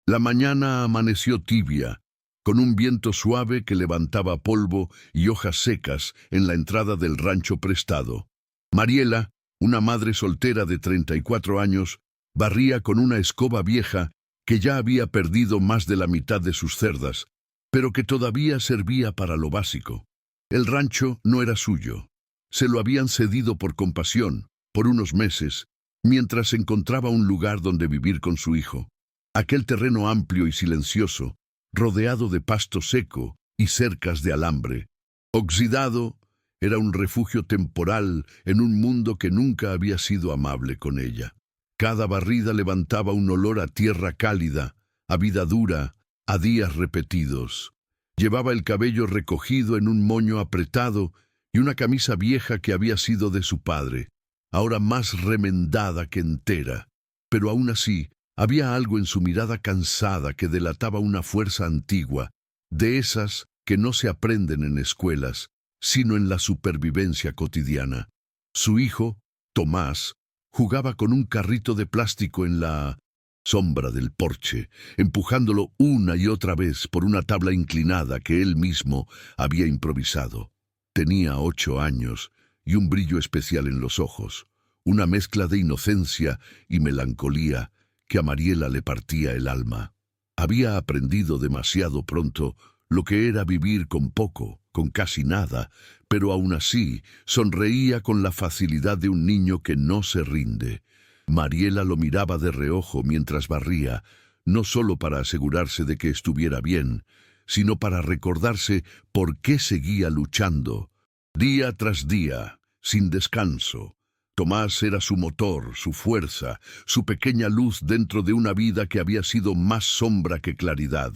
La mañana amaneció tibia, con un viento suave que levantaba polvo y hojas secas en la entrada del rancho prestado. Mariela, una madre soltera de 34 años, barría con una escoba vieja que ya había perdido más de la mitad de sus cerdas, pero que todavía servía para lo básico. El rancho no era suyo. Se lo habían cedido por compasión, por unos meses, mientras encontraba un lugar donde vivir con su hijo. Aquel terreno amplio y silencioso, rodeado de pasto seco y cercas de alambre. Oxidado, era un refugio temporal en un mundo que nunca había sido amable con ella. Cada barrida levantaba un olor a tierra cálida, a vida dura, a días repetidos. Llevaba el cabello recogido en un moño apretado y una camisa vieja que había sido de su padre, ahora más remendada que entera. Pero aún así, había algo en su mirada cansada que delataba una fuerza antigua, de esas que no se aprenden en escuelas, sino en la supervivencia cotidiana. Su hijo, Tomás, jugaba con un carrito de plástico en la sombra del porche, empujándolo una y otra vez por una tabla inclinada que él mismo había improvisado. Tenía 8 años y un brillo especial en los ojos, una mezcla de inocencia y melancolía que a Mariela le partía el alma. Había aprendido demasiado pronto lo que era vivir con poco, con casi nada, pero aún así sonreía con la facilidad de un niño que no se rinde. Mariela lo miraba de reojo mientras barría, no solo para asegurarse de que estuviera bien, sino para recordarse por qué seguía luchando, día tras día, sin descanso. Tomás era su motor, su fuerza, su pequeña luz dentro de una vida que había sido más sombra que claridad.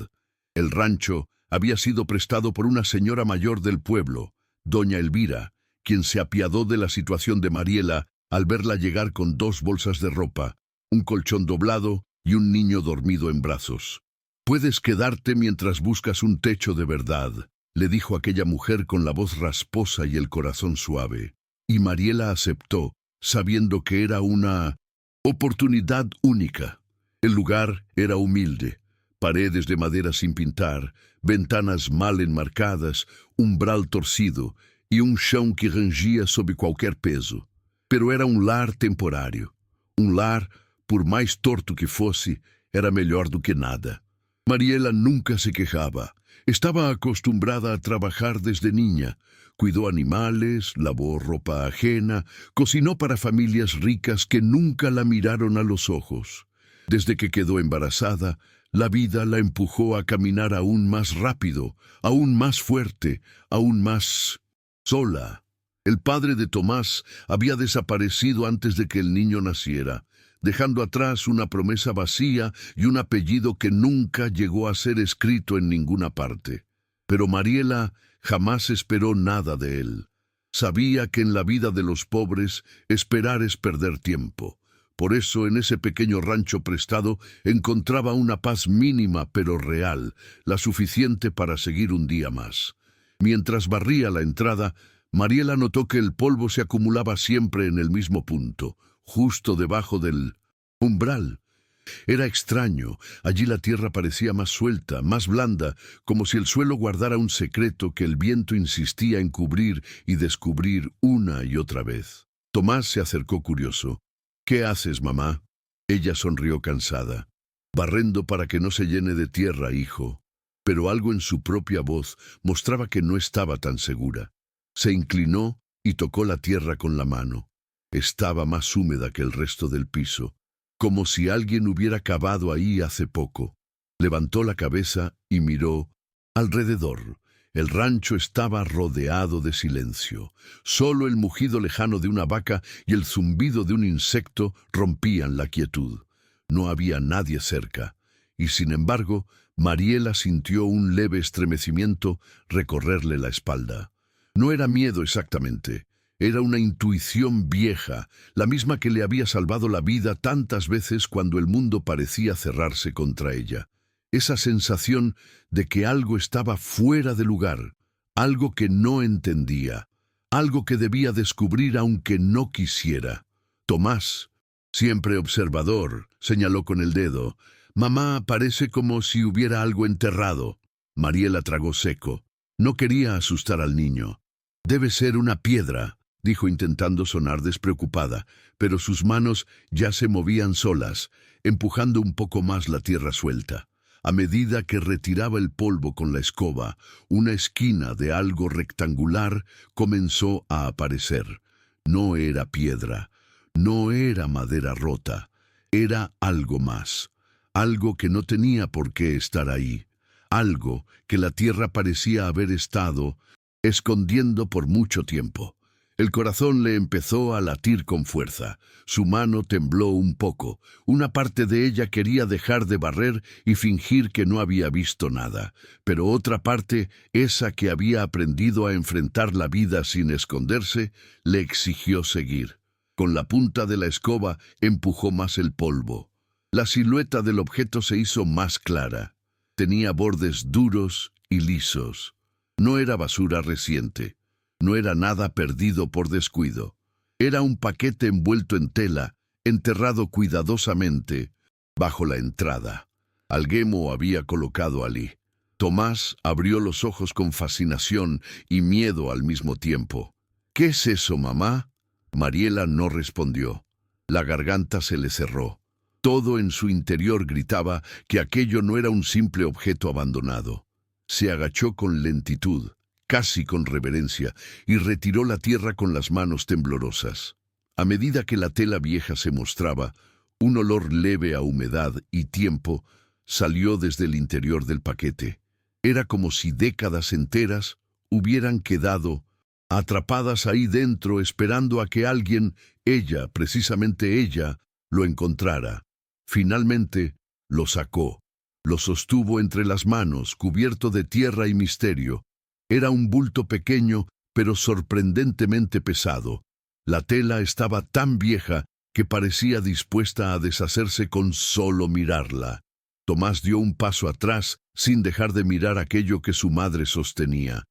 El rancho había sido prestado por una señora mayor del pueblo, doña Elvira, quien se apiadó de la situación de Mariela al verla llegar con 2 bolsas de ropa, un colchón doblado y un niño dormido en brazos. «Puedes quedarte mientras buscas un techo de verdad», le dijo aquella mujer con la voz rasposa y el corazón suave. Y Mariela aceptó, sabiendo que era una oportunidad única. El lugar era humilde, paredes de madera sin pintar, ventanas mal enmarcadas, umbral torcido y un chão que rangia sob qualquer peso. Pero era um lar temporário. Um lar, por mais torto que fosse, era melhor do que nada. Mariela nunca se quejaba. Estaba acostumbrada a trabajar desde niña. Cuidó animales, lavó ropa ajena, cocinó para familias ricas que nunca la miraron a los ojos. Desde que quedó embarazada, la vida la empujó a caminar aún más rápido, aún más fuerte, aún más sola. El padre de Tomás había desaparecido antes de que el niño naciera, dejando atrás una promesa vacía y un apellido que nunca llegó a ser escrito en ninguna parte. Pero Mariela jamás esperó nada de él. Sabía que en la vida de los pobres esperar es perder tiempo. Por eso en ese pequeño rancho prestado encontraba una paz mínima pero real, la suficiente para seguir un día más. Mientras barría la entrada, Mariela notó que el polvo se acumulaba siempre en el mismo punto, justo debajo del umbral. Era extraño, allí la tierra parecía más suelta, más blanda, como si el suelo guardara un secreto que el viento insistía en cubrir y descubrir una y otra vez. Tomás se acercó curioso. «¿Qué haces, mamá?» Ella sonrió cansada. «Barrendo para que no se llene de tierra, hijo». Pero algo en su propia voz mostraba que no estaba tan segura. Se inclinó y tocó la tierra con la mano. Estaba más húmeda que el resto del piso, como si alguien hubiera cavado ahí hace poco. Levantó la cabeza y miró alrededor. El rancho estaba rodeado de silencio. Solo el mugido lejano de una vaca y el zumbido de un insecto rompían la quietud. No había nadie cerca, y sin embargo, Mariela sintió un leve estremecimiento recorrerle la espalda. No era miedo exactamente, era una intuición vieja, la misma que le había salvado la vida tantas veces cuando el mundo parecía cerrarse contra ella. Esa sensación de que algo estaba fuera de lugar, algo que no entendía, algo que debía descubrir aunque no quisiera. Tomás, siempre observador, señaló con el dedo. Mamá, parece como si hubiera algo enterrado. Mariela tragó seco. No quería asustar al niño. Debe ser una piedra, dijo intentando sonar despreocupada, pero sus manos ya se movían solas, empujando un poco más la tierra suelta. A medida que retiraba el polvo con la escoba, una esquina de algo rectangular comenzó a aparecer. No era piedra, no era madera rota, era algo más. Algo que no tenía por qué estar ahí. Algo que la tierra parecía haber estado escondiendo por mucho tiempo. El corazón le empezó a latir con fuerza. Su mano tembló un poco. Una parte de ella quería dejar de barrer y fingir que no había visto nada. Pero otra parte, esa que había aprendido a enfrentar la vida sin esconderse, le exigió seguir. Con la punta de la escoba empujó más el polvo. La silueta del objeto se hizo más clara. Tenía bordes duros y lisos. No era basura reciente. No era nada perdido por descuido. Era un paquete envuelto en tela, enterrado cuidadosamente bajo la entrada. Alguemo había colocado allí. Tomás abrió los ojos con fascinación y miedo al mismo tiempo. «¿Qué es eso, mamá?» Mariela no respondió. La garganta se le cerró. Todo en su interior gritaba que aquello no era un simple objeto abandonado. Se agachó con lentitud, casi con reverencia, y retiró la tierra con las manos temblorosas. A medida que la tela vieja se mostraba, un olor leve a humedad y tiempo salió desde el interior del paquete. Era como si décadas enteras hubieran quedado atrapadas ahí dentro esperando a que alguien, ella, precisamente ella, lo encontrara. Finalmente lo sacó. Lo sostuvo entre las manos, cubierto de tierra y misterio. Era un bulto pequeño, pero sorprendentemente pesado. La tela estaba tan vieja que parecía dispuesta a deshacerse con solo mirarla. Tomás dio un paso atrás, sin dejar de mirar aquello que su madre sostenía.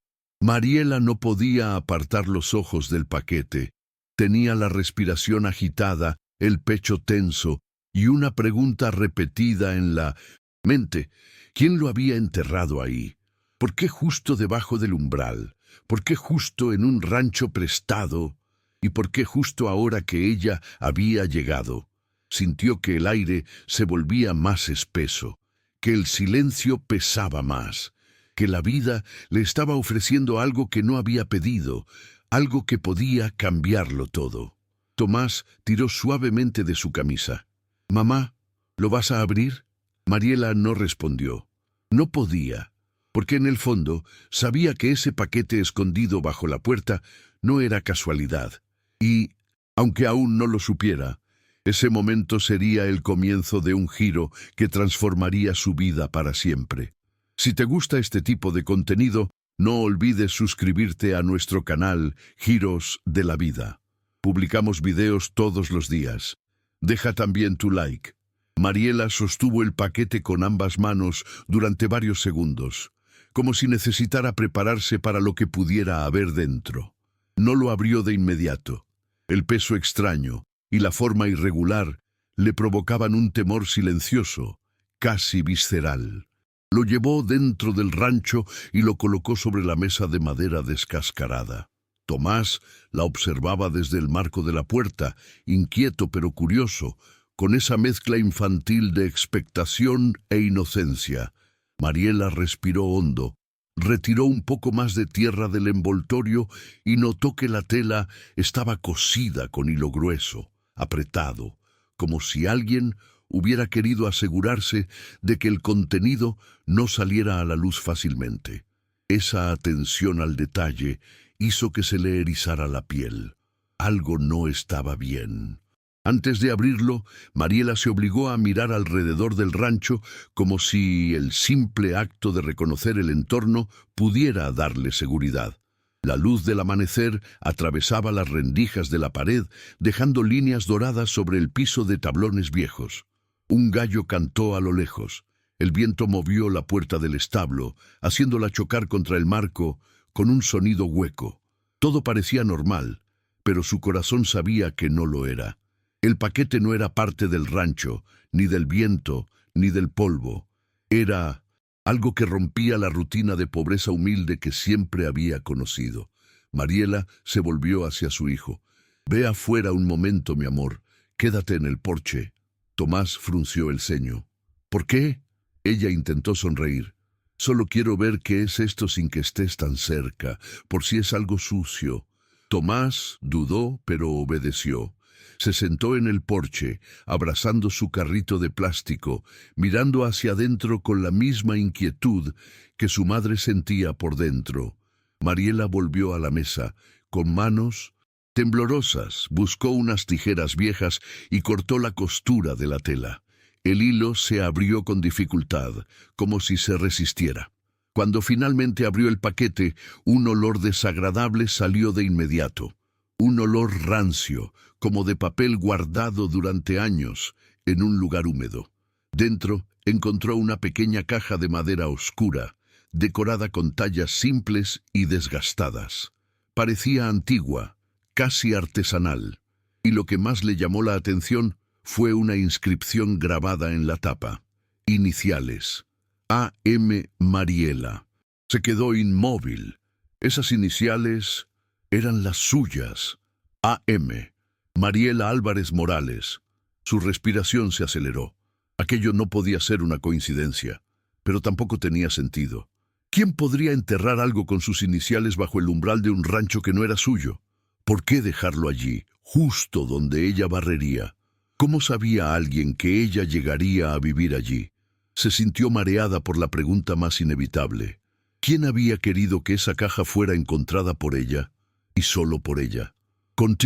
Mariela no podía apartar los ojos del paquete. Tenía la respiración agitada, el pecho tenso, y una pregunta repetida en la mente. ¿Quién lo había enterrado ahí? ¿Por qué justo debajo del umbral? ¿Por qué justo en un rancho prestado? ¿Y por qué justo ahora que ella había llegado? Sintió que el aire se volvía más espeso, que el silencio pesaba más, que la vida le estaba ofreciendo algo que no había pedido, algo que podía cambiarlo todo. Tomás tiró suavemente de su camisa. «Mamá, ¿lo vas a abrir?» Mariela no respondió. No podía, porque en el fondo sabía que ese paquete escondido bajo la puerta no era casualidad. Y, aunque aún no lo supiera, ese momento sería el comienzo de un giro que transformaría su vida para siempre. Si te gusta este tipo de contenido, no olvides suscribirte a nuestro canal Giros de la Vida. Publicamos videos todos los días. Deja también tu like. Mariela sostuvo el paquete con ambas manos durante varios segundos, como si necesitara prepararse para lo que pudiera haber dentro. No lo abrió de inmediato. El peso extraño y la forma irregular le provocaban un temor silencioso, casi visceral. Lo llevó dentro del rancho y lo colocó sobre la mesa de madera descascarada. Tomás la observaba desde el marco de la puerta, inquieto pero curioso, con esa mezcla infantil de expectación e inocencia. Mariela respiró hondo, retiró un poco más de tierra del envoltorio y notó que la tela estaba cosida con hilo grueso, apretado, como si alguien hubiera querido asegurarse de que el contenido no saliera a la luz fácilmente. Esa atención al detalle hizo que se le erizara la piel. Algo no estaba bien. Antes de abrirlo, Mariela se obligó a mirar alrededor del rancho como si el simple acto de reconocer el entorno pudiera darle seguridad. La luz del amanecer atravesaba las rendijas de la pared, dejando líneas doradas sobre el piso de tablones viejos. Un gallo cantó a lo lejos. El viento movió la puerta del establo, haciéndola chocar contra el marco con un sonido hueco. Todo parecía normal, pero su corazón sabía que no lo era. El paquete no era parte del rancho, ni del viento, ni del polvo. Era algo que rompía la rutina de pobreza humilde que siempre había conocido. Mariela se volvió hacia su hijo. «Ve afuera un momento, mi amor. Quédate en el porche». Tomás frunció el ceño. «¿Por qué?» Ella intentó sonreír. «Solo quiero ver qué es esto sin que estés tan cerca, por si es algo sucio». Tomás dudó, pero obedeció. Se sentó en el porche, abrazando su carrito de plástico, mirando hacia adentro con la misma inquietud que su madre sentía por dentro. Mariela volvió a la mesa. Con manos temblorosas, buscó unas tijeras viejas y cortó la costura de la tela. El hilo se abrió con dificultad, como si se resistiera. Cuando finalmente abrió el paquete, un olor desagradable salió de inmediato. Un olor rancio, como de papel guardado durante años en un lugar húmedo. Dentro encontró una pequeña caja de madera oscura, decorada con tallas simples y desgastadas. Parecía antigua, casi artesanal, y lo que más le llamó la atención fue una inscripción grabada en la tapa. Iniciales. A.M. Mariela. Se quedó inmóvil. Esas iniciales eran las suyas. A.M. Mariela Álvarez Morales. Su respiración se aceleró. Aquello no podía ser una coincidencia, pero tampoco tenía sentido. ¿Quién podría enterrar algo con sus iniciales bajo el umbral de un rancho que no era suyo? ¿Por qué dejarlo allí, justo donde ella barrería? ¿Cómo sabía alguien que ella llegaría a vivir allí? Se sintió mareada por la pregunta más inevitable. ¿Quién había querido que esa caja fuera encontrada por ella, y solo por ella? Con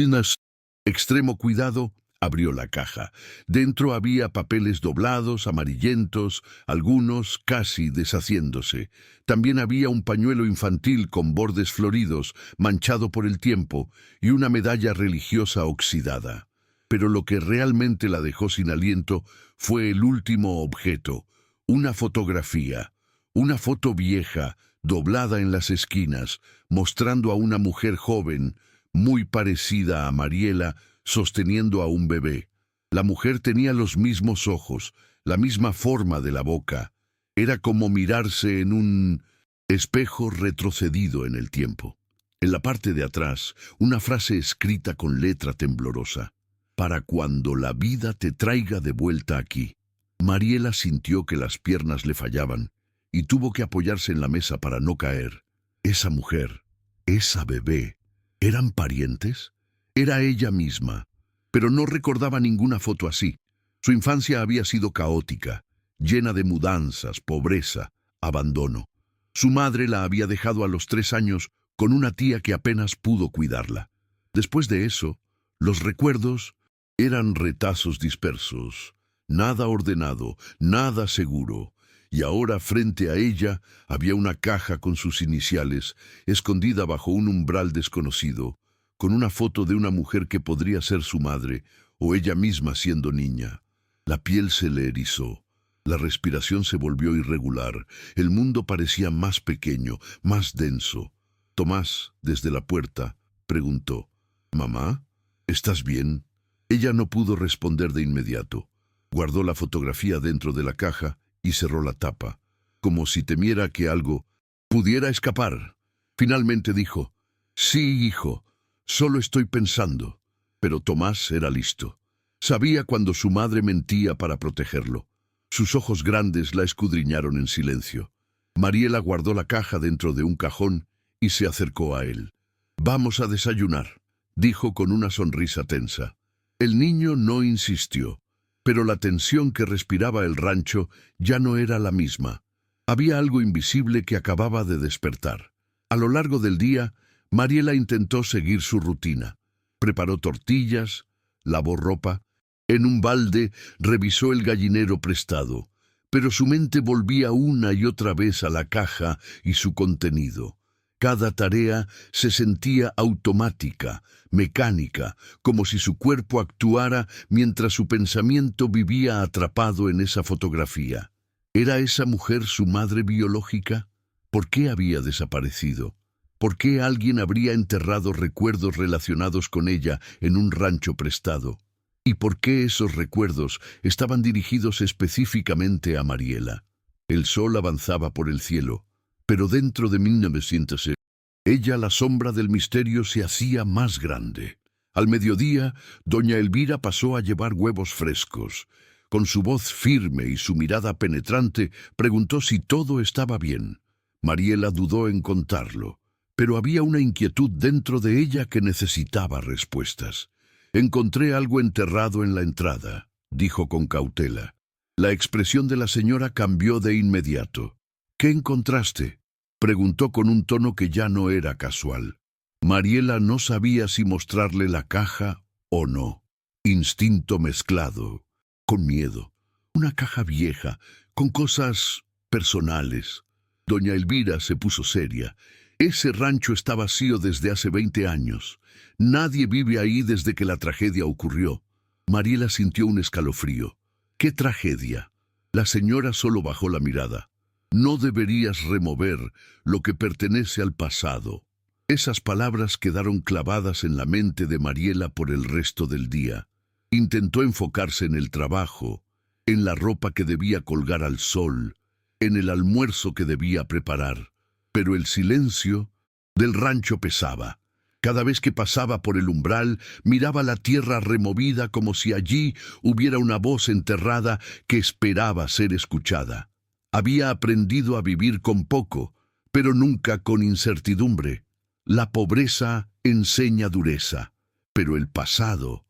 extremo cuidado, abrió la caja. Dentro había papeles doblados, amarillentos, algunos casi deshaciéndose. También había un pañuelo infantil con bordes floridos, manchado por el tiempo, y una medalla religiosa oxidada. Pero lo que realmente la dejó sin aliento fue el último objeto, una fotografía. Una foto vieja, doblada en las esquinas, mostrando a una mujer joven, muy parecida a Mariela, sosteniendo a un bebé. La mujer tenía los mismos ojos, la misma forma de la boca. Era como mirarse en un espejo retrocedido en el tiempo. En la parte de atrás, una frase escrita con letra temblorosa. «Para cuando la vida te traiga de vuelta aquí». Mariela sintió que las piernas le fallaban y tuvo que apoyarse en la mesa para no caer. Esa mujer, esa bebé, ¿eran parientes? Era ella misma, pero no recordaba ninguna foto así. Su infancia había sido caótica, llena de mudanzas, pobreza, abandono. Su madre la había dejado a los 3 años con una tía que apenas pudo cuidarla. Después de eso, los recuerdos eran retazos dispersos, nada ordenado, nada seguro. Y ahora frente a ella había una caja con sus iniciales, escondida bajo un umbral desconocido, con una foto de una mujer que podría ser su madre, o ella misma siendo niña. La piel se le erizó, la respiración se volvió irregular, el mundo parecía más pequeño, más denso. Tomás, desde la puerta, preguntó: «¿Mamá? ¿Estás bien?» Ella no pudo responder de inmediato. Guardó la fotografía dentro de la caja y cerró la tapa, como si temiera que algo pudiera escapar. Finalmente dijo: «Sí, hijo, solo estoy pensando». Pero Tomás era listo. Sabía cuando su madre mentía para protegerlo. Sus ojos grandes la escudriñaron en silencio. Mariela guardó la caja dentro de un cajón y se acercó a él. «Vamos a desayunar», dijo con una sonrisa tensa. El niño no insistió, pero la tensión que respiraba el rancho ya no era la misma. Había algo invisible que acababa de despertar. A lo largo del día, Mariela intentó seguir su rutina. Preparó tortillas, lavó ropa. En un balde revisó el gallinero prestado, pero su mente volvía una y otra vez a la caja y su contenido. Cada tarea se sentía automática, mecánica, como si su cuerpo actuara mientras su pensamiento vivía atrapado en esa fotografía. ¿Era esa mujer su madre biológica? ¿Por qué había desaparecido? ¿Por qué alguien habría enterrado recuerdos relacionados con ella en un rancho prestado? ¿Y por qué esos recuerdos estaban dirigidos específicamente a Mariela? El sol avanzaba por el cielo, pero dentro de 1900, ella, la sombra del misterio, se hacía más grande. Al mediodía, doña Elvira pasó a llevar huevos frescos. Con su voz firme y su mirada penetrante, preguntó si todo estaba bien. Mariela dudó en contarlo, pero había una inquietud dentro de ella que necesitaba respuestas. «Encontré algo enterrado en la entrada», dijo con cautela. La expresión de la señora cambió de inmediato. «¿Qué encontraste?», preguntó con un tono que ya no era casual. Mariela no sabía si mostrarle la caja o no. Instinto mezclado con miedo. Una caja vieja, con cosas personales. Doña Elvira se puso seria. Ese rancho está vacío desde hace 20 años. Nadie vive ahí desde que la tragedia ocurrió. Mariela sintió un escalofrío. ¿Qué tragedia? La señora solo bajó la mirada. No deberías remover lo que pertenece al pasado. Esas palabras quedaron clavadas en la mente de Mariela por el resto del día. Intentó enfocarse en el trabajo, en la ropa que debía colgar al sol, en el almuerzo que debía preparar. Pero el silencio del rancho pesaba. Cada vez que pasaba por el umbral, miraba la tierra removida como si allí hubiera una voz enterrada que esperaba ser escuchada. Había aprendido a vivir con poco, pero nunca con incertidumbre. La pobreza enseña dureza, pero el pasado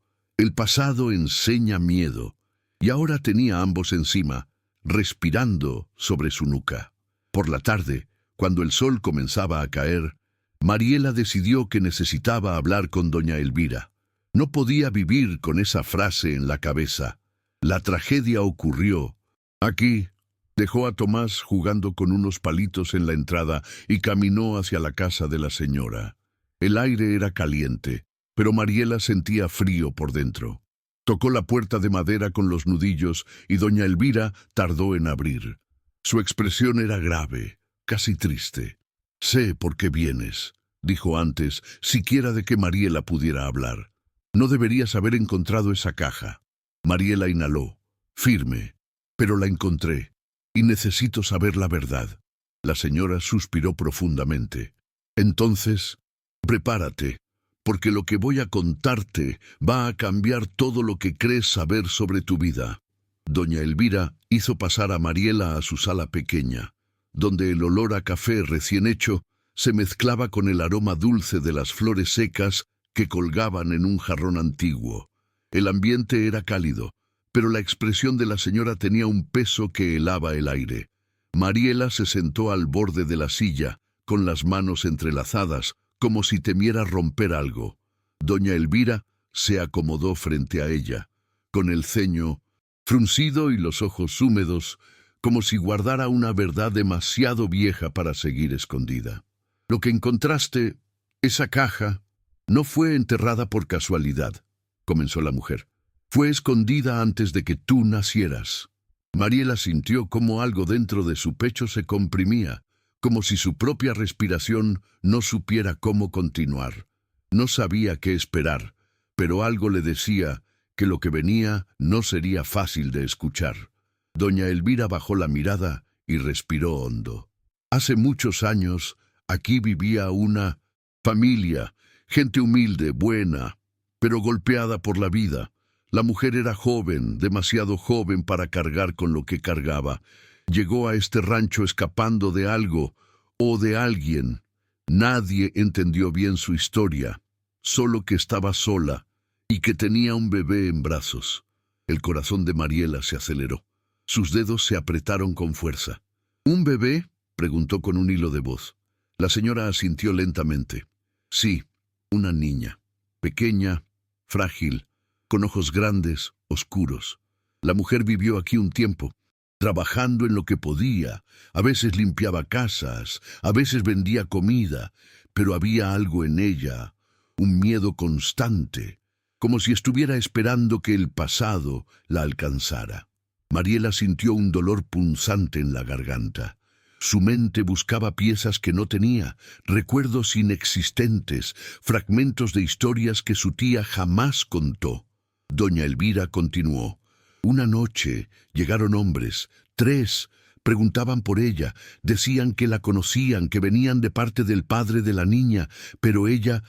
enseña miedo. Y ahora tenía ambos encima, respirando sobre su nuca. Por la tarde, cuando el sol comenzaba a caer, Mariela decidió que necesitaba hablar con doña Elvira. No podía vivir con esa frase en la cabeza. La tragedia ocurrió aquí. Dejó a Tomás jugando con unos palitos en la entrada y caminó hacia la casa de la señora. El aire era caliente, pero Mariela sentía frío por dentro. Tocó la puerta de madera con los nudillos y doña Elvira tardó en abrir. Su expresión era grave, casi triste. «Sé por qué vienes», dijo antes siquiera de que Mariela pudiera hablar. «No deberías haber encontrado esa caja». Mariela inhaló, firme, «pero la encontré, y necesito saber la verdad». La señora suspiró profundamente. «Entonces, prepárate, porque lo que voy a contarte va a cambiar todo lo que crees saber sobre tu vida». Doña Elvira hizo pasar a Mariela a su sala pequeña, donde el olor a café recién hecho se mezclaba con el aroma dulce de las flores secas que colgaban en un jarrón antiguo. El ambiente era cálido, pero la expresión de la señora tenía un peso que helaba el aire. Mariela se sentó al borde de la silla, con las manos entrelazadas, como si temiera romper algo. Doña Elvira se acomodó frente a ella, con el ceño fruncido y los ojos húmedos, como si guardara una verdad demasiado vieja para seguir escondida. «Lo que encontraste, esa caja, no fue enterrada por casualidad», comenzó la mujer. «Fue escondida antes de que tú nacieras». Mariela sintió como algo dentro de su pecho se comprimía, como si su propia respiración no supiera cómo continuar. No sabía qué esperar, pero algo le decía que lo que venía no sería fácil de escuchar. Doña Elvira bajó la mirada y respiró hondo. Hace muchos años, aquí vivía una familia, gente humilde, buena, pero golpeada por la vida. La mujer era joven, demasiado joven para cargar con lo que cargaba. Llegó a este rancho escapando de algo o de alguien. Nadie entendió bien su historia, solo que estaba sola y que tenía un bebé en brazos. El corazón de Mariela se aceleró. Sus dedos se apretaron con fuerza. «¿Un bebé?», preguntó con un hilo de voz. La señora asintió lentamente. «Sí, una niña, pequeña, frágil, con ojos grandes, oscuros. La mujer vivió aquí un tiempo, trabajando en lo que podía. A veces limpiaba casas, a veces vendía comida, pero había algo en ella, un miedo constante, como si estuviera esperando que el pasado la alcanzara». Mariela sintió un dolor punzante en la garganta. Su mente buscaba piezas que no tenía, recuerdos inexistentes, fragmentos de historias que su tía jamás contó. Doña Elvira continuó. Una noche llegaron hombres, 3, preguntaban por ella, decían que la conocían, que venían de parte del padre de la niña, pero ella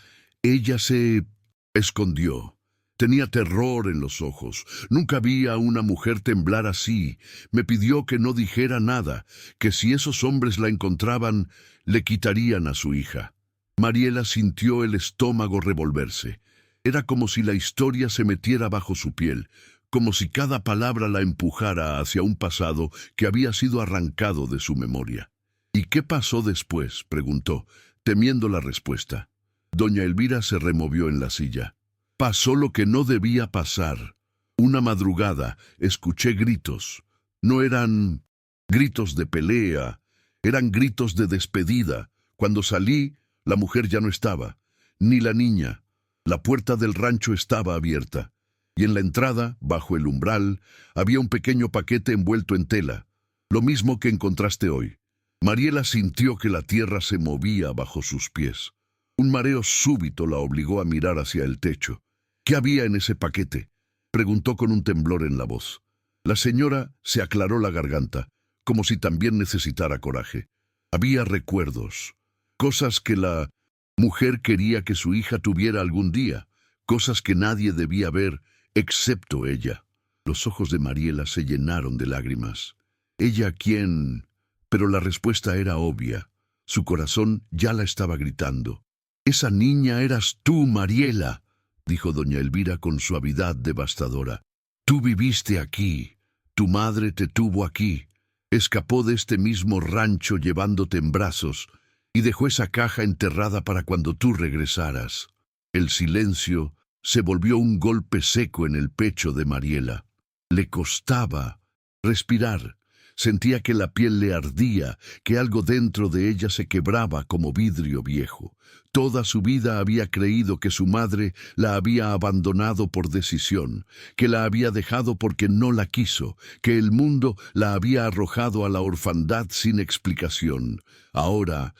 se escondió. Tenía terror en los ojos. Nunca vi a una mujer temblar así. Me pidió que no dijera nada, que si esos hombres la encontraban, le quitarían a su hija. Mariela sintió el estómago revolverse. Era como si la historia se metiera bajo su piel, como si cada palabra la empujara hacia un pasado que había sido arrancado de su memoria. ¿Y qué pasó después?, preguntó, temiendo la respuesta. Doña Elvira se removió en la silla. Pasó lo que no debía pasar. Una madrugada escuché gritos. No eran gritos de pelea, eran gritos de despedida. Cuando salí, la mujer ya no estaba, ni la niña. La puerta del rancho estaba abierta, y en la entrada, bajo el umbral, había un pequeño paquete envuelto en tela, lo mismo que encontraste hoy. Mariela sintió que la tierra se movía bajo sus pies. Un mareo súbito la obligó a mirar hacia el techo. ¿Qué había en ese paquete?, preguntó con un temblor en la voz. La señora se aclaró la garganta, como si también necesitara coraje. Había recuerdos, cosas que la mujer quería que su hija tuviera algún día, cosas que nadie debía ver, excepto ella. Los ojos de Mariela se llenaron de lágrimas. ¿Ella quién? Pero la respuesta era obvia. Su corazón ya la estaba gritando. «Esa niña eras tú, Mariela», dijo doña Elvira con suavidad devastadora. «Tú viviste aquí. Tu madre te tuvo aquí. Escapó de este mismo rancho llevándote en brazos y dejó esa caja enterrada para cuando tú regresaras». El silencio se volvió un golpe seco en el pecho de Mariela. Le costaba respirar. Sentía que la piel le ardía, que algo dentro de ella se quebraba como vidrio viejo. Toda su vida había creído que su madre la había abandonado por decisión, que la había dejado porque no la quiso, que el mundo la había arrojado a la orfandad sin explicación. Ahora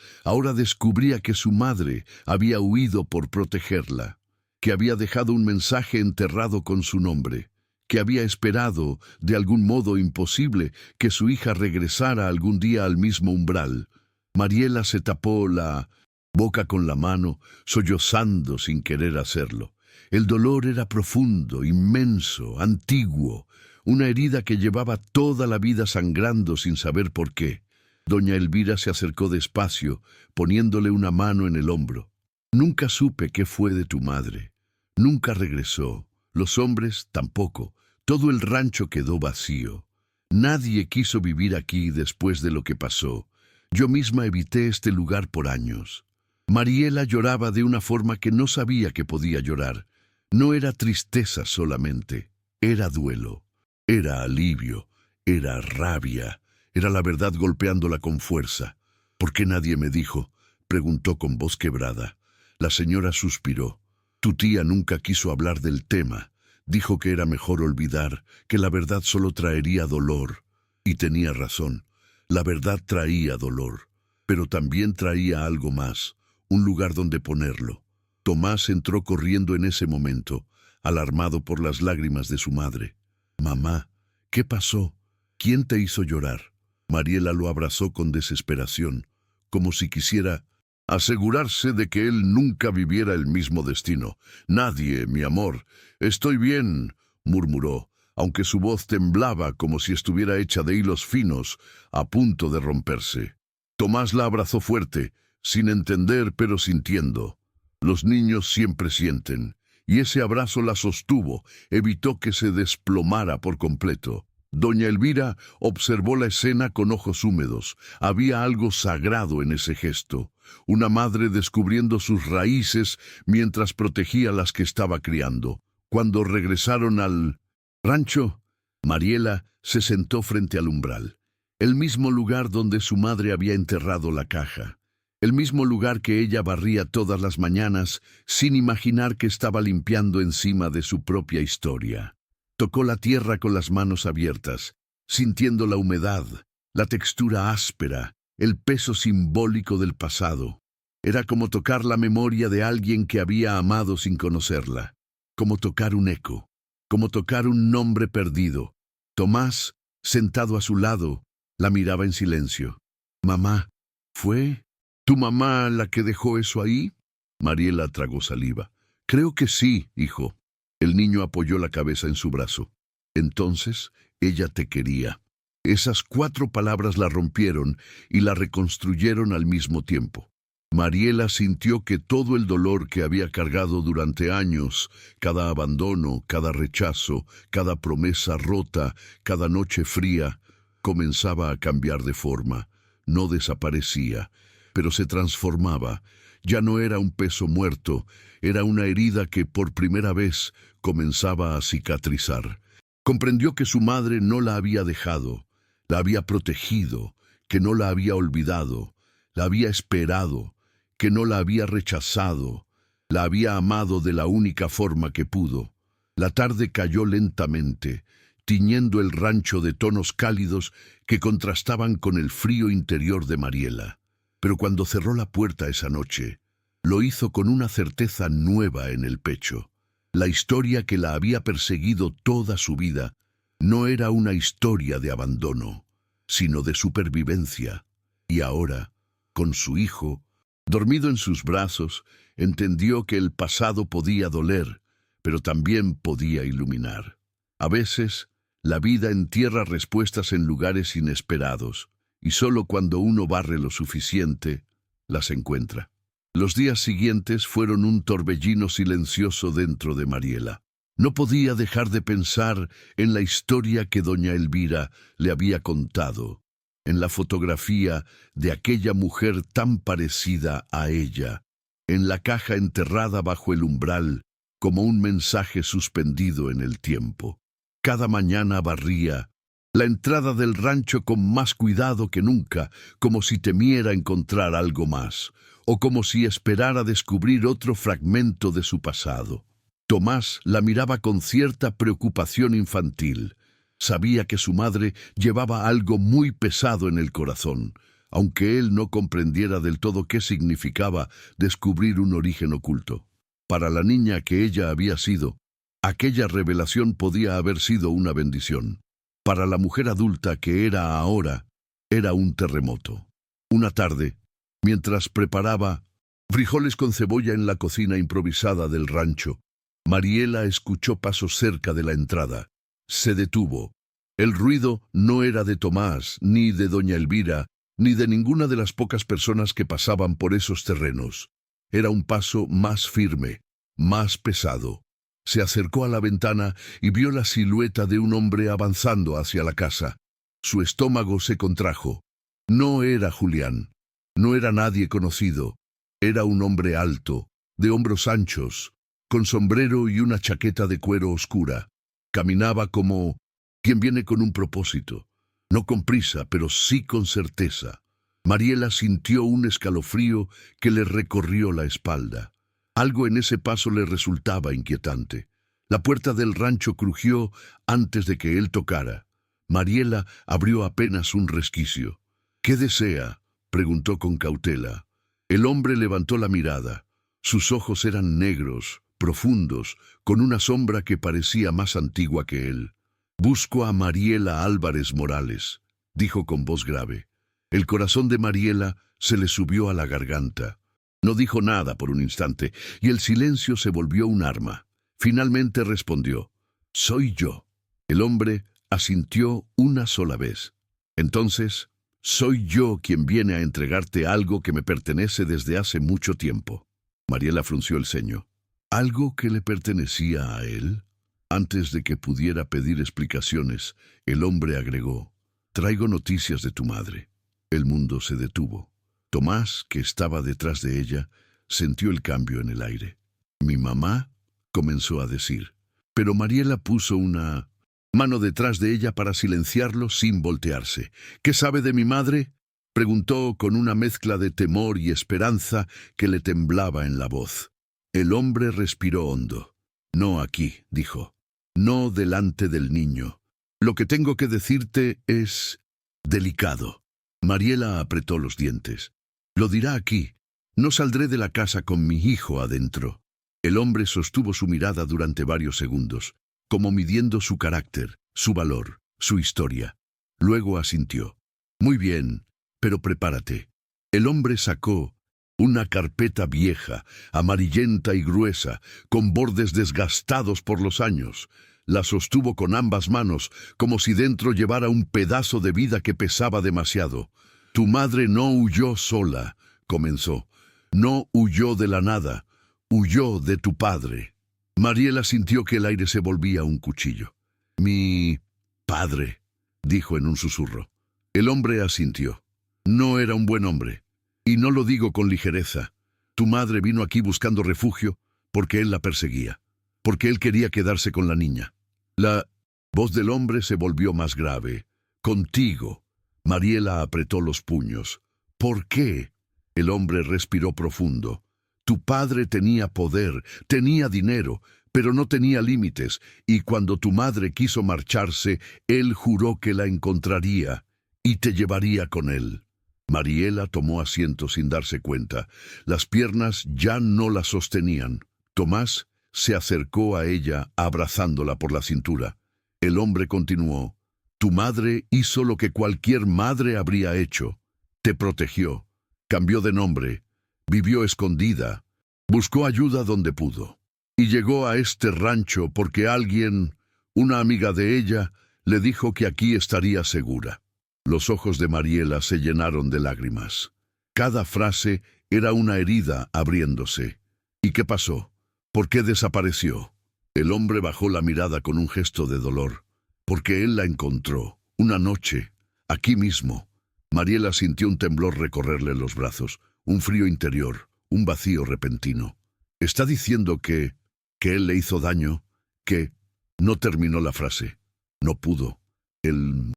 descubría que su madre había huido por protegerla, que había dejado un mensaje enterrado con su nombre, que había esperado, de algún modo imposible, que su hija regresara algún día al mismo umbral. Mariela se tapó la boca con la mano, sollozando sin querer hacerlo. El dolor era profundo, inmenso, antiguo, una herida que llevaba toda la vida sangrando sin saber por qué. Doña Elvira se acercó despacio, poniéndole una mano en el hombro. «Nunca supe qué fue de tu madre. Nunca regresó. Los hombres tampoco. Todo el rancho quedó vacío. Nadie quiso vivir aquí después de lo que pasó. Yo misma evité este lugar por años». Mariela lloraba de una forma que no sabía que podía llorar. No era tristeza solamente, era duelo, era alivio, era rabia, era la verdad golpeándola con fuerza. «¿Por qué nadie me dijo?», preguntó con voz quebrada. La señora suspiró. «Tu tía nunca quiso hablar del tema. Dijo que era mejor olvidar, que la verdad solo traería dolor». Y tenía razón. La verdad traía dolor, pero también traía algo más, un lugar donde ponerlo. Tomás entró corriendo en ese momento, alarmado por las lágrimas de su madre. «Mamá, ¿qué pasó? ¿Quién te hizo llorar?». Mariela lo abrazó con desesperación, como si quisiera asegurarse de que él nunca viviera el mismo destino. «Nadie, mi amor. Estoy bien», murmuró, aunque su voz temblaba como si estuviera hecha de hilos finos, a punto de romperse. Tomás la abrazó fuerte, sin entender pero sintiendo. Los niños siempre sienten, y ese abrazo la sostuvo, evitó que se desplomara por completo. Doña Elvira observó la escena con ojos húmedos. Había algo sagrado en ese gesto. Una madre descubriendo sus raíces mientras protegía las que estaba criando. Cuando regresaron al rancho, Mariela se sentó frente al umbral. El mismo lugar donde su madre había enterrado la caja. El mismo lugar que ella barría todas las mañanas sin imaginar que estaba limpiando encima de su propia historia. Tocó la tierra con las manos abiertas, sintiendo la humedad, la textura áspera, el peso simbólico del pasado. Era como tocar la memoria de alguien que había amado sin conocerla, como tocar un eco. como tocar un nombre perdido. Tomás, sentado a su lado, la miraba en silencio. «Mamá, ¿fue tu mamá la que dejó eso ahí?» Mariela tragó saliva. «Creo que sí, hijo». El niño apoyó la cabeza en su brazo. «Entonces, ella te quería». Esas 4 palabras la rompieron y la reconstruyeron al mismo tiempo. Mariela sintió que todo el dolor que había cargado durante años, cada abandono, cada rechazo, cada promesa rota, cada noche fría, comenzaba a cambiar de forma. No desaparecía, pero se transformaba. Ya no era un peso muerto, era una herida que por primera vez comenzaba a cicatrizar. Comprendió que su madre no la había dejado, la había protegido, que no la había olvidado, la había esperado, que no la había rechazado, la había amado de la única forma que pudo. La tarde cayó lentamente, tiñendo el rancho de tonos cálidos que contrastaban con el frío interior de Mariela. Pero cuando cerró la puerta esa noche, lo hizo con una certeza nueva en el pecho. La historia que la había perseguido toda su vida no era una historia de abandono, sino de supervivencia. Y ahora, con su hijo, dormido en sus brazos, entendió que el pasado podía doler, pero también podía iluminar. A veces, la vida entierra respuestas en lugares inesperados, y solo cuando uno barre lo suficiente, las encuentra. Los días siguientes fueron un torbellino silencioso dentro de Mariela. No podía dejar de pensar en la historia que doña Elvira le había contado, en la fotografía de aquella mujer tan parecida a ella, en la caja enterrada bajo el umbral, como un mensaje suspendido en el tiempo. Cada mañana barría la entrada del rancho con más cuidado que nunca, como si temiera encontrar algo más, o como si esperara descubrir otro fragmento de su pasado. Tomás la miraba con cierta preocupación infantil. Sabía que su madre llevaba algo muy pesado en el corazón, aunque él no comprendiera del todo qué significaba descubrir un origen oculto. Para la niña que ella había sido, aquella revelación podía haber sido una bendición. Para la mujer adulta que era ahora, era un terremoto. Una tarde, mientras preparaba frijoles con cebolla en la cocina improvisada del rancho, Mariela escuchó pasos cerca de la entrada. Se detuvo. El ruido no era de Tomás, ni de doña Elvira, ni de ninguna de las pocas personas que pasaban por esos terrenos. Era un paso más firme, más pesado. Se acercó a la ventana y vio la silueta de un hombre avanzando hacia la casa. Su estómago se contrajo. No era Julián. No era nadie conocido. Era un hombre alto, de hombros anchos, con sombrero y una chaqueta de cuero oscura. Caminaba como quien viene con un propósito, no con prisa, pero sí con certeza. Mariela sintió un escalofrío que le recorrió la espalda. Algo en ese paso le resultaba inquietante. La puerta del rancho crujió antes de que él tocara. Mariela abrió apenas un resquicio. «¿Qué desea?», preguntó con cautela. El hombre levantó la mirada. Sus ojos eran negros, profundos, con una sombra que parecía más antigua que él. «Busco a Mariela Álvarez Morales», dijo con voz grave. El corazón de Mariela se le subió a la garganta. No dijo nada por un instante, y el silencio se volvió un arma. Finalmente respondió: «Soy yo». El hombre asintió una sola vez. «Entonces, soy yo quien viene a entregarte algo que me pertenece desde hace mucho tiempo». Mariela frunció el ceño. ¿Algo que le pertenecía a él? Antes de que pudiera pedir explicaciones, el hombre agregó: «Traigo noticias de tu madre». El mundo se detuvo. Tomás, que estaba detrás de ella, sintió el cambio en el aire. «¿Mi mamá?», comenzó a decir. Pero Mariela puso una mano detrás de ella para silenciarlo sin voltearse. «¿Qué sabe de mi madre?», preguntó con una mezcla de temor y esperanza que le temblaba en la voz. El hombre respiró hondo. «No aquí», dijo. «No delante del niño. Lo que tengo que decirte es delicado». Mariela apretó los dientes. «Lo dirá aquí. No saldré de la casa con mi hijo adentro». El hombre sostuvo su mirada durante varios segundos. como midiendo su carácter, su valor, su historia. Luego asintió. Muy bien, pero prepárate. El hombre sacó una carpeta vieja, amarillenta y gruesa, con bordes desgastados por los años. La sostuvo con ambas manos, como si dentro llevara un pedazo de vida que pesaba demasiado. Tu madre no huyó sola, comenzó. No huyó de la nada, huyó de tu padre. Mariela sintió que el aire se volvía un cuchillo. Mi padre, dijo en un susurro. El hombre asintió. No era un buen hombre. Y no lo digo con ligereza. Tu madre vino aquí buscando refugio porque él la perseguía, porque él quería quedarse con la niña. La voz del hombre se volvió más grave. Contigo. Mariela apretó los puños. ¿Por qué? El hombre respiró profundo. Tu padre tenía poder, tenía dinero, pero no tenía límites, y cuando tu madre quiso marcharse, él juró que la encontraría y te llevaría con él. Mariela tomó asiento sin darse cuenta. Las piernas ya no la sostenían. Tomás se acercó a ella, abrazándola por la cintura. El hombre continuó. Tu madre hizo lo que cualquier madre habría hecho. Te protegió, cambió de nombre, vivió escondida, buscó ayuda donde pudo. Y llegó a este rancho porque alguien, una amiga de ella, le dijo que aquí estaría segura. Los ojos de Mariela se llenaron de lágrimas. Cada frase era una herida abriéndose. ¿Y qué pasó? ¿Por qué desapareció? El hombre bajó la mirada con un gesto de dolor. Porque él la encontró, una noche, aquí mismo. Mariela sintió un temblor recorrerle los brazos, un frío interior, un vacío repentino. ¿Está diciendo que él le hizo daño? Que no terminó la frase. No pudo. El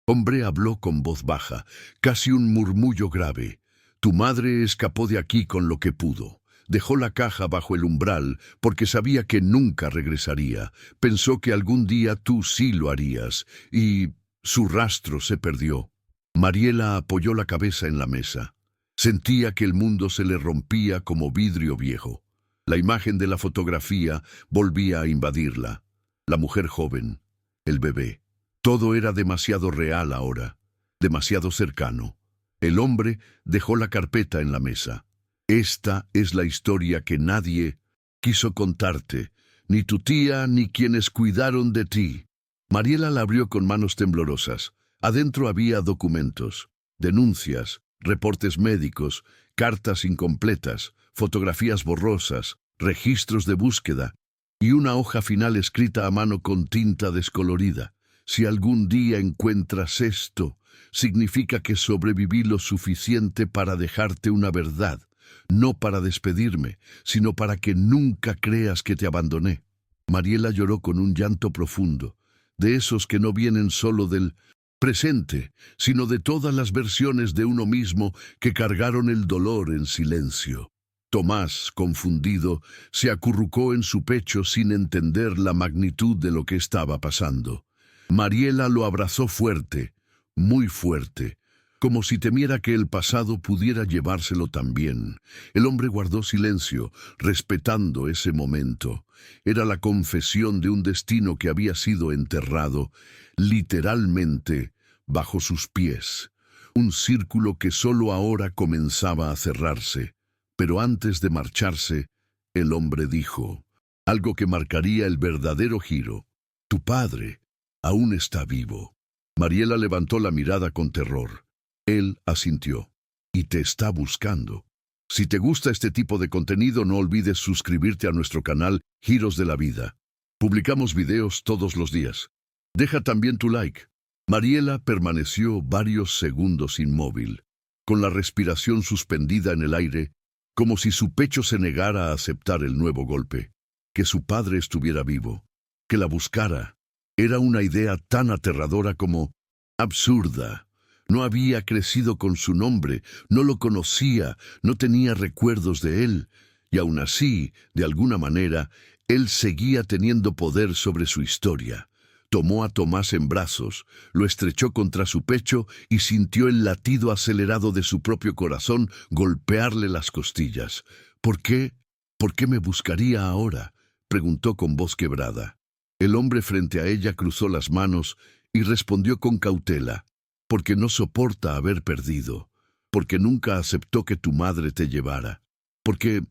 hombre habló con voz baja, casi un murmullo grave. Tu madre escapó de aquí con lo que pudo. Dejó la caja bajo el umbral porque sabía que nunca regresaría. Pensó que algún día tú sí lo harías, y su rastro se perdió. Mariela apoyó la cabeza en la mesa. Sentía que el mundo se le rompía como vidrio viejo. La imagen de la fotografía volvía a invadirla. La mujer joven, el bebé. Todo era demasiado real ahora, demasiado cercano. El hombre dejó la carpeta en la mesa. Esta es la historia que nadie quiso contarte, ni tu tía ni quienes cuidaron de ti. Mariela la abrió con manos temblorosas. Adentro había documentos, denuncias, reportes médicos, cartas incompletas, fotografías borrosas, registros de búsqueda y una hoja final escrita a mano con tinta descolorida. Si algún día encuentras esto, significa que sobreviví lo suficiente para dejarte una verdad, no para despedirme, sino para que nunca creas que te abandoné. Mariela lloró con un llanto profundo, de esos que no vienen solo del presente, sino de todas las versiones de uno mismo que cargaron el dolor en silencio. Tomás, confundido, se acurrucó en su pecho sin entender la magnitud de lo que estaba pasando. Mariela lo abrazó fuerte, muy fuerte, como si temiera que el pasado pudiera llevárselo también. El hombre guardó silencio, respetando ese momento. Era la confesión de un destino que había sido enterrado, literalmente, bajo sus pies. Un círculo que solo ahora comenzaba a cerrarse. Pero antes de marcharse, el hombre dijo algo que marcaría el verdadero giro. Tu padre aún está vivo. Mariela levantó la mirada con terror. Él asintió. Y te está buscando. Si te gusta este tipo de contenido, no olvides suscribirte a nuestro canal Giros de la Vida. Publicamos videos todos los días. Deja también tu like. Mariela permaneció varios segundos inmóvil, con la respiración suspendida en el aire, como si su pecho se negara a aceptar el nuevo golpe. Que su padre estuviera vivo, que la buscara, era una idea tan aterradora como absurda. No había crecido con su nombre, no lo conocía, no tenía recuerdos de él, y aún así, de alguna manera, él seguía teniendo poder sobre su historia. Tomó a Tomás en brazos, lo estrechó contra su pecho y sintió el latido acelerado de su propio corazón golpearle las costillas. ¿Por qué? ¿Por qué me buscaría ahora?, preguntó con voz quebrada. El hombre frente a ella cruzó las manos y respondió con cautela, porque no soporta haber perdido, porque nunca aceptó que tu madre te llevara, porque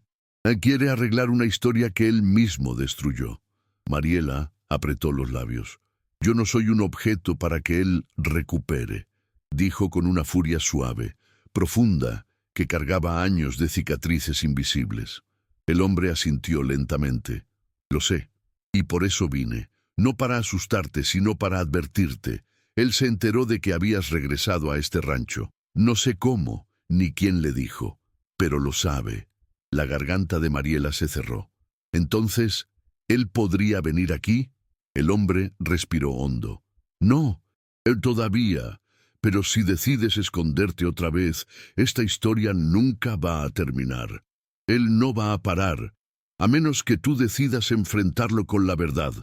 quiere arreglar una historia que él mismo destruyó. Mariela apretó los labios. Yo no soy un objeto para que él recupere, dijo con una furia suave, profunda, que cargaba años de cicatrices invisibles. El hombre asintió lentamente. Lo sé, y por eso vine, no para asustarte, sino para advertirte. Él se enteró de que habías regresado a este rancho. No sé cómo, ni quién le dijo, pero lo sabe. La garganta de Mariela se cerró. Entonces, ¿él podría venir aquí? El hombre respiró hondo. No, él todavía. Pero si decides esconderte otra vez, esta historia nunca va a terminar. Él no va a parar, a menos que tú decidas enfrentarlo con la verdad.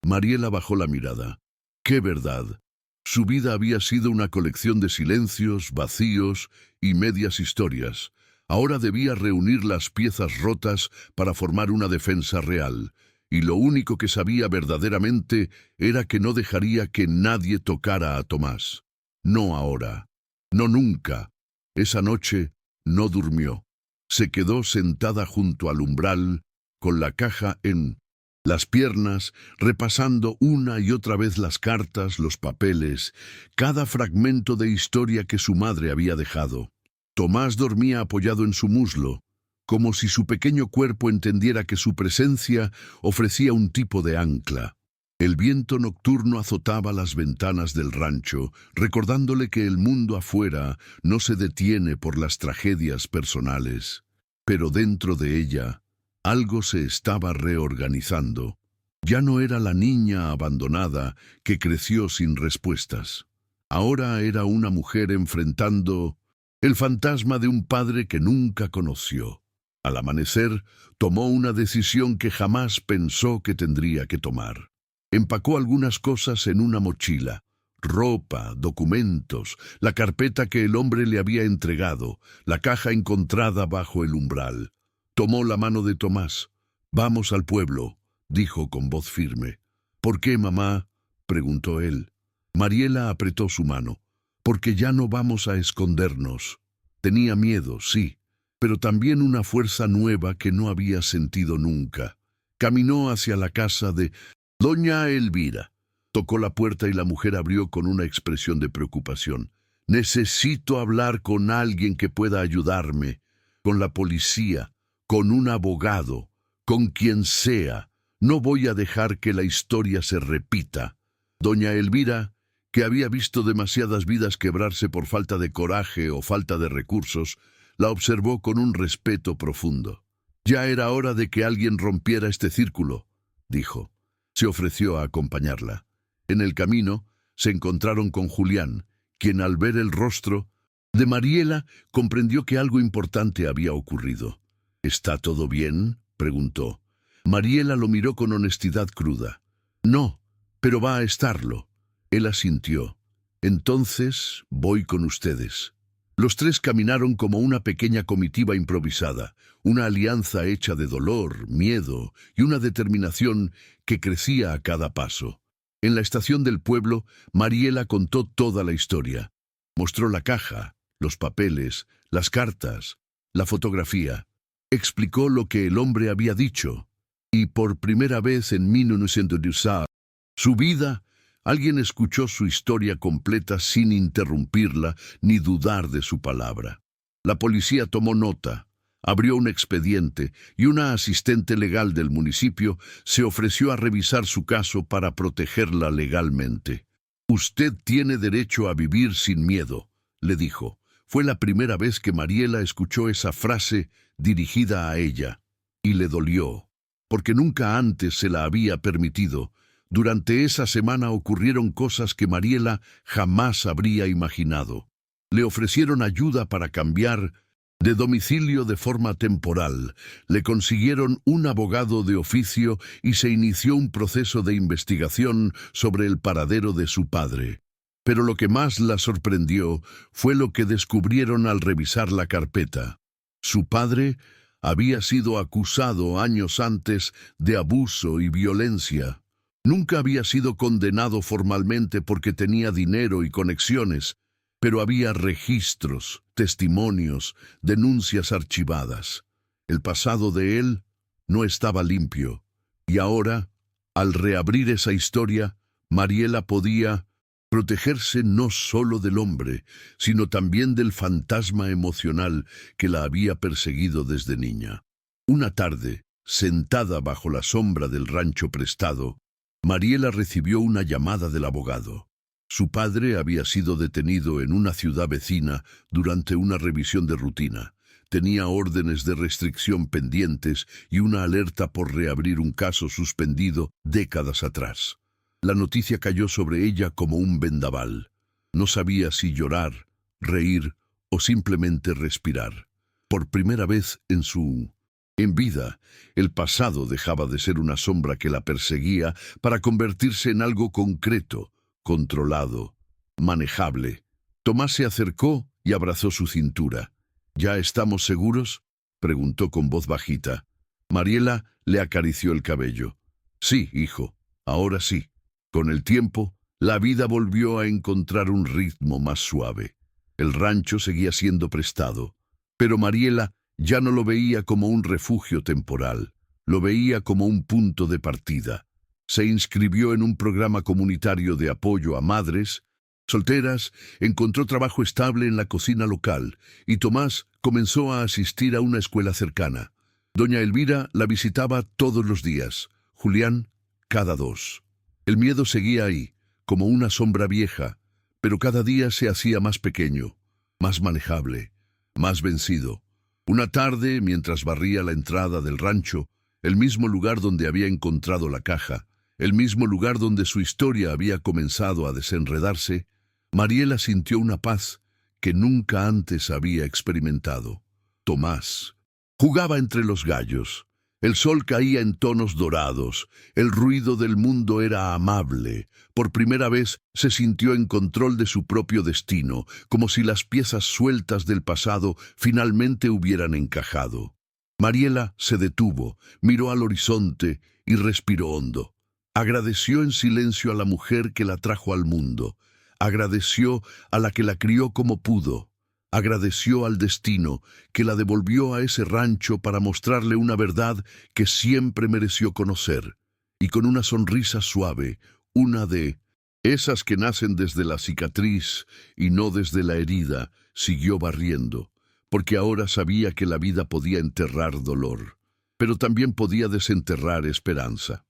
Mariela bajó la mirada. ¿Qué verdad? Su vida había sido una colección de silencios, vacíos y medias historias. Ahora debía reunir las piezas rotas para formar una defensa real, y lo único que sabía verdaderamente era que no dejaría que nadie tocara a Tomás. No ahora, no nunca. Esa noche no durmió. Se quedó sentada junto al umbral, con la caja en las piernas, repasando una y otra vez las cartas, los papeles, cada fragmento de historia que su madre había dejado. Tomás dormía apoyado en su muslo, como si su pequeño cuerpo entendiera que su presencia ofrecía un tipo de ancla. El viento nocturno azotaba las ventanas del rancho, recordándole que el mundo afuera no se detiene por las tragedias personales. Pero dentro de ella, algo se estaba reorganizando. Ya no era la niña abandonada que creció sin respuestas. Ahora era una mujer enfrentando el fantasma de un padre que nunca conoció. Al amanecer, tomó una decisión que jamás pensó que tendría que tomar. Empacó algunas cosas en una mochila, ropa, documentos, la carpeta que el hombre le había entregado, la caja encontrada bajo el umbral. Tomó la mano de Tomás. «Vamos al pueblo», dijo con voz firme. «¿Por qué, mamá?», preguntó él. Mariela apretó su mano. «Porque ya no vamos a escondernos». Tenía miedo, sí, pero también una fuerza nueva que no había sentido nunca. Caminó hacia la casa de Doña Elvira. Tocó la puerta y la mujer abrió con una expresión de preocupación. «Necesito hablar con alguien que pueda ayudarme, con la policía, con un abogado, con quien sea. No voy a dejar que la historia se repita». Doña Elvira, que había visto demasiadas vidas quebrarse por falta de coraje o falta de recursos, la observó con un respeto profundo. «Ya era hora de que alguien rompiera este círculo», dijo. Se ofreció a acompañarla. En el camino se encontraron con Julián, quien al ver el rostro de Mariela comprendió que algo importante había ocurrido. «¿Está todo bien?», preguntó. Mariela lo miró con honestidad cruda. «No, pero va a estarlo». Él asintió. «Entonces voy con ustedes». Los tres caminaron como una pequeña comitiva improvisada, una alianza hecha de dolor, miedo y una determinación que crecía a cada paso. En la estación del pueblo, Mariela contó toda la historia. Mostró la caja, los papeles, las cartas, la fotografía. Explicó lo que el hombre había dicho. Y por primera vez en 1912, su vida, alguien escuchó su historia completa sin interrumpirla ni dudar de su palabra. La policía tomó nota, abrió un expediente y una asistente legal del municipio se ofreció a revisar su caso para protegerla legalmente. «Usted tiene derecho a vivir sin miedo», le dijo. Fue la primera vez que Mariela escuchó esa frase dirigida a ella, y le dolió, porque nunca antes se la había permitido. Durante esa semana ocurrieron cosas que Mariela jamás habría imaginado. Le ofrecieron ayuda para cambiar de domicilio de forma temporal, le consiguieron un abogado de oficio y se inició un proceso de investigación sobre el paradero de su padre. Pero lo que más la sorprendió fue lo que descubrieron al revisar la carpeta. Su padre había sido acusado años antes de abuso y violencia. Nunca había sido condenado formalmente porque tenía dinero y conexiones, pero había registros, testimonios, denuncias archivadas. El pasado de él no estaba limpio, y ahora, al reabrir esa historia, Mariela podía protegerse no solo del hombre, sino también del fantasma emocional que la había perseguido desde niña. Una tarde, sentada bajo la sombra del rancho prestado, Mariela recibió una llamada del abogado. Su padre había sido detenido en una ciudad vecina durante una revisión de rutina. Tenía órdenes de restricción pendientes y una alerta por reabrir un caso suspendido décadas atrás. La noticia cayó sobre ella como un vendaval. No sabía si llorar, reír o simplemente respirar. Por primera vez en vida, el pasado dejaba de ser una sombra que la perseguía para convertirse en algo concreto, controlado, manejable. Tomás se acercó y abrazó su cintura. ¿Ya estamos seguros?, preguntó con voz bajita. Mariela le acarició el cabello. Sí, hijo, ahora sí. Con el tiempo, la vida volvió a encontrar un ritmo más suave. El rancho seguía siendo prestado, pero Mariela ya no lo veía como un refugio temporal, lo veía como un punto de partida. Se inscribió en un programa comunitario de apoyo a madres solteras, encontró trabajo estable en la cocina local y Tomás comenzó a asistir a una escuela cercana. Doña Elvira la visitaba todos los días, Julián cada 2. El miedo seguía ahí, como una sombra vieja, pero cada día se hacía más pequeño, más manejable, más vencido. Una tarde, mientras barría la entrada del rancho, el mismo lugar donde había encontrado la caja, el mismo lugar donde su historia había comenzado a desenredarse, Mariela sintió una paz que nunca antes había experimentado. Tomás jugaba entre los gallos. El sol caía en tonos dorados. El ruido del mundo era amable. Por primera vez se sintió en control de su propio destino, como si las piezas sueltas del pasado finalmente hubieran encajado. Mariela se detuvo, miró al horizonte y respiró hondo. Agradeció en silencio a la mujer que la trajo al mundo. Agradeció a la que la crió como pudo. Agradeció al destino que la devolvió a ese rancho para mostrarle una verdad que siempre mereció conocer. Y con una sonrisa suave, una de esas que nacen desde la cicatriz y no desde la herida, siguió barriendo, porque ahora sabía que la vida podía enterrar dolor, pero también podía desenterrar esperanza.